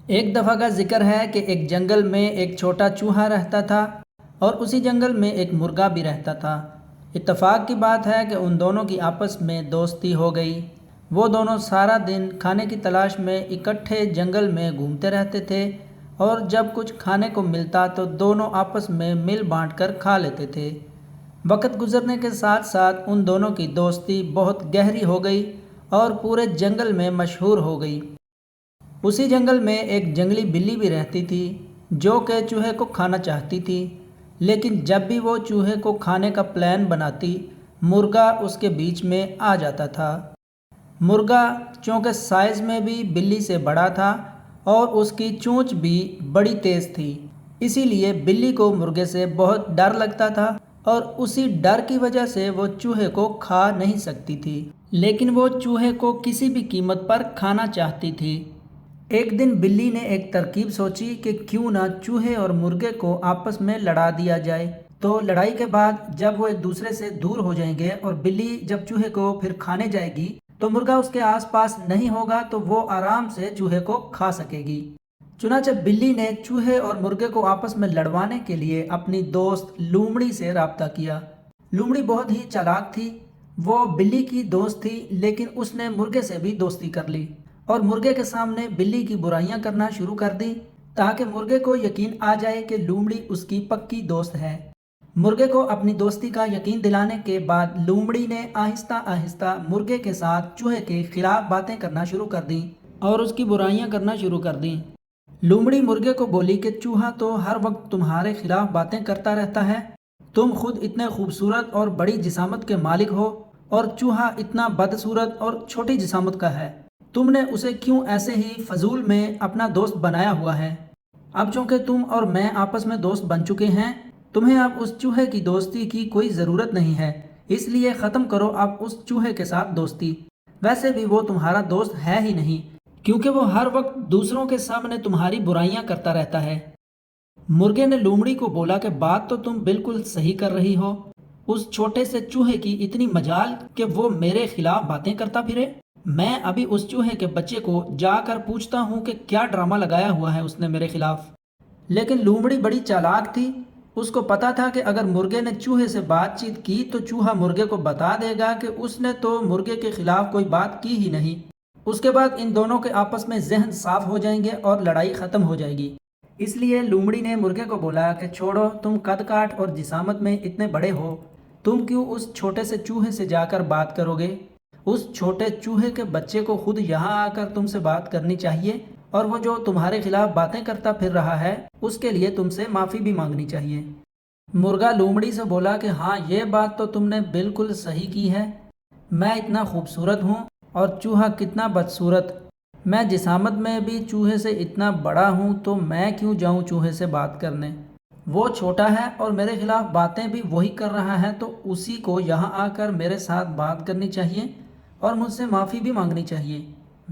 ایک دفعہ کا ذکر ہے کہ ایک جنگل میں ایک چھوٹا چوہا رہتا تھا اور اسی جنگل میں ایک مرغا بھی رہتا تھا۔ اتفاق کی بات ہے کہ ان دونوں کی آپس میں دوستی ہو گئی۔ وہ دونوں سارا دن کھانے کی تلاش میں اکٹھے جنگل میں گھومتے رہتے تھے اور جب کچھ کھانے کو ملتا تو دونوں آپس میں مل بانٹ کر کھا لیتے تھے۔ وقت گزرنے کے ساتھ ساتھ ان دونوں کی دوستی بہت گہری ہو گئی اور پورے جنگل میں مشہور ہو گئی۔ اسی جنگل میں ایک جنگلی بلی بھی رہتی تھی جو کہ چوہے کو کھانا چاہتی تھی، لیکن جب بھی وہ چوہے کو کھانے کا پلان بناتی، مرغا اس کے بیچ میں آ جاتا تھا۔ مرغا چونکہ سائز میں بھی بلی سے بڑا تھا اور اس کی چونچ بھی بڑی تیز تھی، اسی لیے بلی کو مرغے سے بہت ڈر لگتا تھا اور اسی ڈر کی وجہ سے وہ چوہے کو کھا نہیں سکتی تھی، لیکن وہ چوہے کو کسی بھی قیمت پر کھانا چاہتی تھی۔ ایک دن بلی نے ایک ترکیب سوچی کہ کیوں نہ چوہے اور مرغے کو آپس میں لڑا دیا جائے۔ تو لڑائی کے بعد جب وہ ایک دوسرے سے دور ہو جائیں گے اور بلی جب چوہے کو پھر کھانے جائے گی تو مرغا اس کے آس پاس نہیں ہوگا تو وہ آرام سے چوہے کو کھا سکے گی۔ چنانچہ بلی نے چوہے اور مرغے کو آپس میں لڑوانے کے لیے اپنی دوست لومڑی سے رابطہ کیا۔ لومڑی بہت ہی چالاک تھی، وہ بلی کی دوست تھی لیکن اس نے مرغے سے بھی دوستی کر لی اور مرغے کے سامنے بلی کی برائیاں کرنا شروع کر دی تاکہ مرغے کو یقین آ جائے کہ لومڑی اس کی پکی دوست ہے۔ مرغے کو اپنی دوستی کا یقین دلانے کے بعد لومڑی نے آہستہ آہستہ مرغے کے ساتھ چوہے کے خلاف باتیں کرنا شروع کر دیں اور اس کی برائیاں کرنا شروع کر دیں۔ لومڑی مرغے کو بولی کہ چوہا تو ہر وقت تمہارے خلاف باتیں کرتا رہتا ہے، تم خود اتنے خوبصورت اور بڑی جسامت کے مالک ہو اور چوہا اتنا بدصورت اور چھوٹی جسامت کا ہے، تم نے اسے کیوں ایسے ہی فضول میں اپنا دوست بنایا ہوا ہے؟ اب چونکہ تم اور میں آپس میں دوست بن چکے ہیں، تمہیں اب اس چوہے کی دوستی کی کوئی ضرورت نہیں ہے، اس لیے ختم کرو اب اس چوہے کے ساتھ دوستی۔ ویسے بھی وہ تمہارا دوست ہے ہی نہیں کیونکہ وہ ہر وقت دوسروں کے سامنے تمہاری برائیاں کرتا رہتا ہے۔ مرغے نے لومڑی کو بولا کہ بات تو تم بالکل صحیح کر رہی ہو، اس چھوٹے سے چوہے کی اتنی مجال کہ وہ میرے خلاف باتیں کرتا پھرے۔ میں ابھی اس چوہے کے بچے کو جا کر پوچھتا ہوں کہ کیا ڈرامہ لگایا ہوا ہے اس نے میرے خلاف۔ لیکن لومڑی بڑی چالاک تھی، اس کو پتا تھا کہ اگر مرغے نے چوہے سے بات چیت کی تو چوہا مرغے کو بتا دے گا کہ اس نے تو مرغے کے خلاف کوئی بات کی ہی نہیں۔ اس کے بعد ان دونوں کے آپس میں ذہن صاف ہو جائیں گے اور لڑائی ختم ہو جائے گی۔ اس لیے لومڑی نے مرغے کو بولا کہ چھوڑو، تم قد کاٹ اور جسامت میں اتنے بڑے ہو، تم کیوں اس چھوٹے سے چوہے سے جا کر بات کرو گے؟ اس چھوٹے چوہے کے بچے کو خود یہاں آ کر تم سے بات کرنی چاہیے اور وہ جو تمہارے خلاف باتیں کرتا پھر رہا ہے اس کے لیے تم سے معافی بھی مانگنی چاہیے۔ مرغا لومڑی سے بولا کہ ہاں، یہ بات تو تم نے بالکل صحیح کی ہے، میں اتنا خوبصورت ہوں اور چوہا کتنا بدصورت، میں جسامت میں بھی چوہے سے اتنا بڑا ہوں تو میں کیوں جاؤں چوہے سے بات کرنے؟ وہ چھوٹا ہے اور میرے خلاف باتیں بھی وہی کر رہا ہے تو اسی کو یہاں آ کر میرے ساتھ بات کرنی چاہیے اور مجھ سے معافی بھی مانگنی چاہیے۔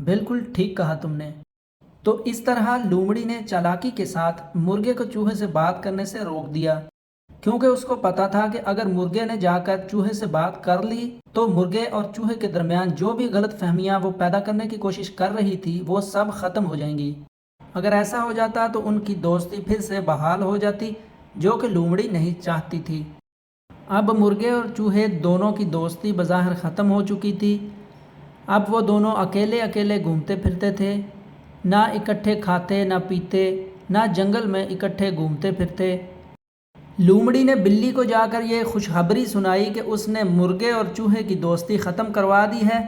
بالکل ٹھیک کہا تم نے۔ تو اس طرح لومڑی نے چالاکی کے ساتھ مرغے کو چوہے سے بات کرنے سے روک دیا، کیونکہ اس کو پتا تھا کہ اگر مرغے نے جا کر چوہے سے بات کر لی تو مرغے اور چوہے کے درمیان جو بھی غلط فہمیاں وہ پیدا کرنے کی کوشش کر رہی تھی وہ سب ختم ہو جائیں گی۔ اگر ایسا ہو جاتا تو ان کی دوستی پھر سے بحال ہو جاتی، جو کہ لومڑی نہیں چاہتی تھی۔ اب مرغے اور چوہے دونوں کی دوستی بظاہر ختم ہو چکی تھی۔ اب وہ دونوں اکیلے اکیلے گھومتے پھرتے تھے، نہ اکٹھے کھاتے نہ پیتے، نہ جنگل میں اکٹھے گھومتے پھرتے۔ لومڑی نے بلی کو جا کر یہ خوشخبری سنائی کہ اس نے مرغے اور چوہے کی دوستی ختم کروا دی ہے،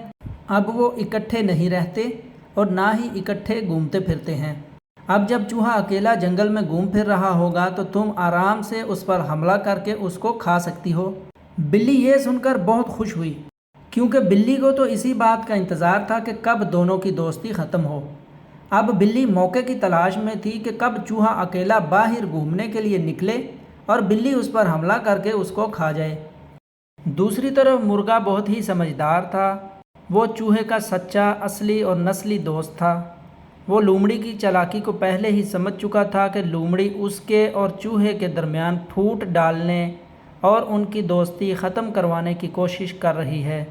اب وہ اکٹھے نہیں رہتے اور نہ ہی اکٹھے گھومتے پھرتے ہیں۔ اب جب چوہا اکیلا جنگل میں گھوم پھر رہا ہوگا تو تم آرام سے اس پر حملہ کر کے اس کو کھا سکتی ہو۔ بلی یہ سن کر بہت خوش ہوئی، کیونکہ بلی کو تو اسی بات کا انتظار تھا کہ کب دونوں کی دوستی ختم ہو۔ اب بلی موقع کی تلاش میں تھی کہ کب چوہا اکیلا باہر گھومنے کے لیے نکلے اور بلی اس پر حملہ کر کے اس کو کھا جائے۔ دوسری طرف مرغا بہت ہی سمجھدار تھا، وہ چوہے کا سچا، اصلی اور نسلی دوست تھا۔ وہ لومڑی کی چالاکی کو پہلے ہی سمجھ چکا تھا کہ لومڑی اس کے اور چوہے کے درمیان پھوٹ ڈالنے اور ان کی دوستی ختم کروانے کی کوشش کر رہی ہے،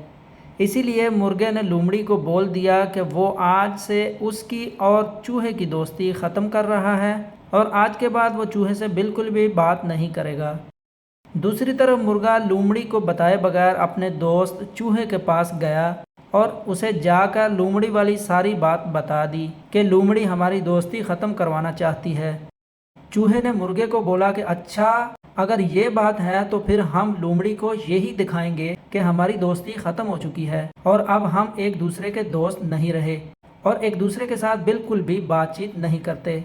اسی لیے مرغے نے لومڑی کو بول دیا کہ وہ آج سے اس کی اور چوہے کی دوستی ختم کر رہا ہے اور آج کے بعد وہ چوہے سے بالکل بھی بات نہیں کرے گا۔ دوسری طرف مرغا لومڑی کو بتائے بغیر اپنے دوست چوہے کے پاس گیا اور اسے جا کر لومڑی والی ساری بات بتا دی کہ لومڑی ہماری دوستی ختم کروانا چاہتی ہے۔ چوہے نے مرغے کو بولا کہ اچھا، اگر یہ بات ہے تو پھر ہم لومڑی کو یہی دکھائیں گے کہ ہماری دوستی ختم ہو چکی ہے اور اب ہم ایک دوسرے کے دوست نہیں رہے اور ایک دوسرے کے ساتھ بالکل بھی بات چیت نہیں کرتے۔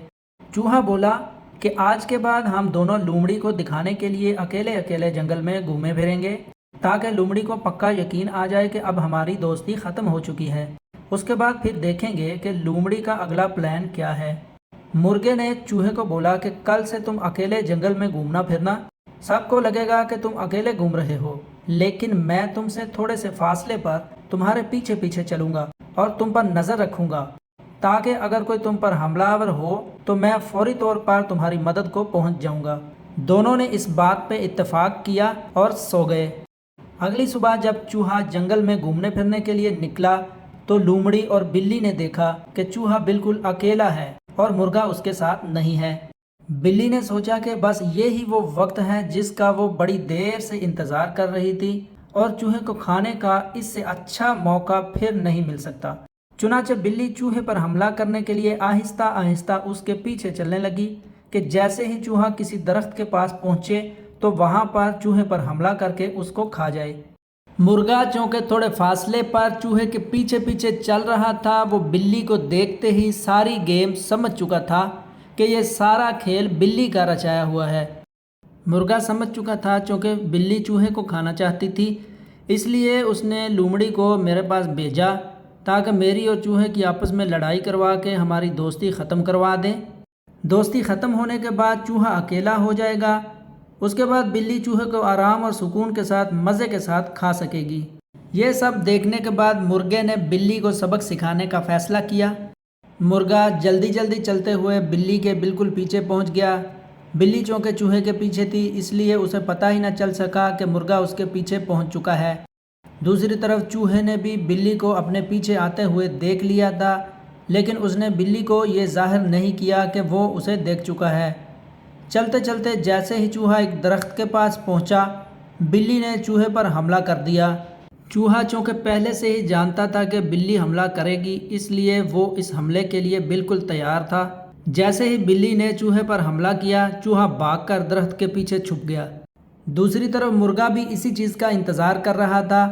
چوہا بولا کہ آج کے بعد ہم دونوں لومڑی کو دکھانے کے لیے اکیلے اکیلے جنگل میں گھومے پھریں گے تاکہ لومڑی کو پکا یقین آ جائے کہ اب ہماری دوستی ختم ہو چکی ہے۔ اس کے بعد پھر دیکھیں گے کہ لومڑی کا اگلا پلان کیا ہے۔ مرغے نے چوہے کو بولا کہ کل سے تم اکیلے جنگل میں گھومنا پھرنا، سب کو لگے گا کہ تم اکیلے گھوم رہے ہو، لیکن میں تم سے تھوڑے سے فاصلے پر تمہارے پیچھے پیچھے چلوں گا اور تم پر نظر رکھوں گا تاکہ اگر کوئی تم پر حملہ آور ہو تو میں فوری طور پر تمہاری مدد کو پہنچ جاؤں گا۔ دونوں نے اس بات پہ اتفاق کیا اور سو گئے۔ اگلی صبح جب چوہا جنگل میں گھومنے پھرنے کے لیے نکلا تو لومڑی اور بلی نے دیکھا کہ چوہا بالکل اکیلا ہے اور مرغا اس کے ساتھ نہیں ہے۔ بلی نے سوچا کہ بس یہی وہ وقت ہے جس کا وہ بڑی دیر سے انتظار کر رہی تھی اور چوہے کو کھانے کا اس سے اچھا موقع پھر نہیں مل سکتا۔ چنانچہ بلی چوہے پر حملہ کرنے کے لیے آہستہ آہستہ اس کے پیچھے چلنے لگی کہ جیسے ہی چوہا کسی درخت کے پاس پہنچے تو وہاں پر چوہے پر حملہ کر کے اس کو کھا جائے۔ مرغا چونکہ تھوڑے فاصلے پر چوہے کے پیچھے پیچھے چل رہا تھا، وہ بلی کو دیکھتے ہی ساری گیم سمجھ چکا تھا کہ یہ سارا کھیل بلی کا رچایا ہوا ہے۔ مرغا سمجھ چکا تھا چونکہ بلی چوہے کو کھانا چاہتی تھی، اس لیے اس نے لومڑی کو میرے پاس بھیجا تاکہ میری اور چوہے کی آپس میں لڑائی کروا کے ہماری دوستی ختم کروا دیں۔ دوستی ختم ہونے کے بعد چوہا اکیلا ہو جائے گا، اس کے بعد بلی چوہے کو آرام اور سکون کے ساتھ مزے کے ساتھ کھا سکے گی۔ یہ سب دیکھنے کے بعد مرغے نے بلی کو سبق سکھانے کا فیصلہ کیا۔ مرغا جلدی جلدی چلتے ہوئے بلی کے بالکل پیچھے پہنچ گیا۔ بلی چونکہ چوہے کے پیچھے تھی اس لیے اسے پتہ ہی نہ چل سکا کہ مرغا اس کے پیچھے پہنچ چکا ہے۔ دوسری طرف چوہے نے بھی بلی کو اپنے پیچھے آتے ہوئے دیکھ لیا تھا، لیکن اس نے بلی کو یہ ظاہر نہیں کیا کہ وہ اسے دیکھ چکا ہے۔ چلتے چلتے جیسے ہی چوہا ایک درخت کے پاس پہنچا، بلی نے چوہے پر حملہ کر دیا۔ چوہا چونکہ پہلے سے ہی جانتا تھا کہ بلی حملہ کرے گی، اس لیے وہ اس حملے کے لیے بالکل تیار تھا۔ جیسے ہی بلی نے چوہے پر حملہ کیا، چوہا بھاگ کر درخت کے پیچھے چھپ گیا۔ دوسری طرف مرغا بھی اسی چیز کا انتظار کر رہا تھا،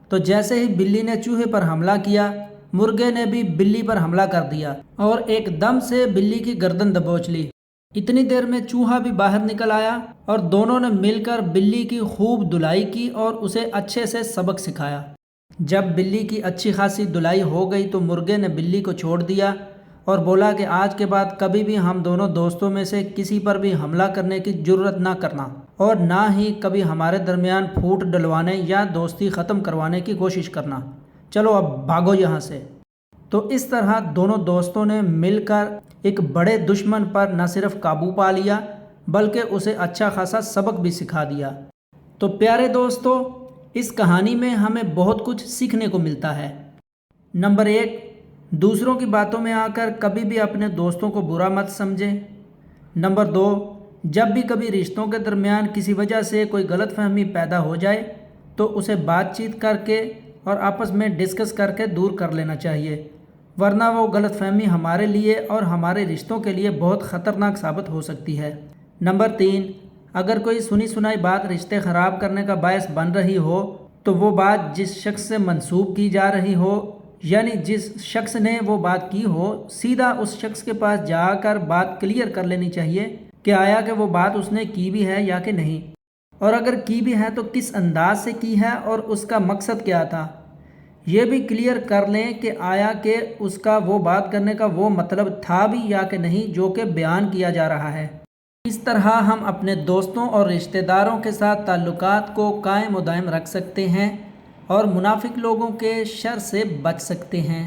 تو جیسے ہی بلی نے چوہے پر حملہ کیا، مرغے نے بھی بلی پر حملہ کر دیا اور ایک دم سے بلی کی گردن دبوچ لی۔ اتنی دیر میں چوہا بھی باہر نکل آیا اور دونوں نے مل کر بلی کی خوب دھلائی کی اور اسے اچھے سے سبق سکھایا۔ جب بلی کی اچھی خاصی دھلائی ہو گئی تو مرغے نے بلی کو چھوڑ دیا اور بولا کہ آج کے بعد کبھی بھی ہم دونوں دوستوں میں سے کسی پر بھی حملہ کرنے کی جرت نہ کرنا اور نہ ہی کبھی ہمارے درمیان پھوٹ ڈلوانے یا دوستی ختم کروانے کی کوشش کرنا۔ چلو اب بھاگو یہاں سے۔ تو اس طرح دونوں دوستوں نے مل کر ایک بڑے دشمن پر نہ صرف قابو پا لیا بلکہ اسے اچھا خاصا سبق بھی سکھا دیا۔ تو پیارے دوستو، اس کہانی میں ہمیں بہت کچھ سیکھنے کو ملتا ہے۔ نمبر 1، دوسروں کی باتوں میں آ کر کبھی بھی اپنے دوستوں کو برا مت سمجھیں۔ نمبر 2، جب بھی کبھی رشتوں کے درمیان کسی وجہ سے کوئی غلط فہمی پیدا ہو جائے تو اسے بات چیت کر کے اور آپس میں ڈسکس کر کے دور کر لینا چاہیے، ورنہ وہ غلط فہمی ہمارے لیے اور ہمارے رشتوں کے لیے بہت خطرناک ثابت ہو سکتی ہے۔ نمبر 3، اگر کوئی سنی سنائی بات رشتے خراب کرنے کا باعث بن رہی ہو تو وہ بات جس شخص سے منسوب کی جا رہی ہو، یعنی جس شخص نے وہ بات کی ہو، سیدھا اس شخص کے پاس جا کر بات کلیئر کر لینی چاہیے کہ آیا کہ وہ بات اس نے کی بھی ہے یا کہ نہیں، اور اگر کی بھی ہے تو کس انداز سے کی ہے اور اس کا مقصد کیا تھا، یہ بھی کلیئر کر لیں کہ آیا کہ اس کا وہ بات کرنے کا وہ مطلب تھا بھی یا کہ نہیں جو کہ بیان کیا جا رہا ہے۔ اس طرح ہم اپنے دوستوں اور رشتہ داروں کے ساتھ تعلقات کو قائم و دائم رکھ سکتے ہیں اور منافق لوگوں کے شر سے بچ سکتے ہیں۔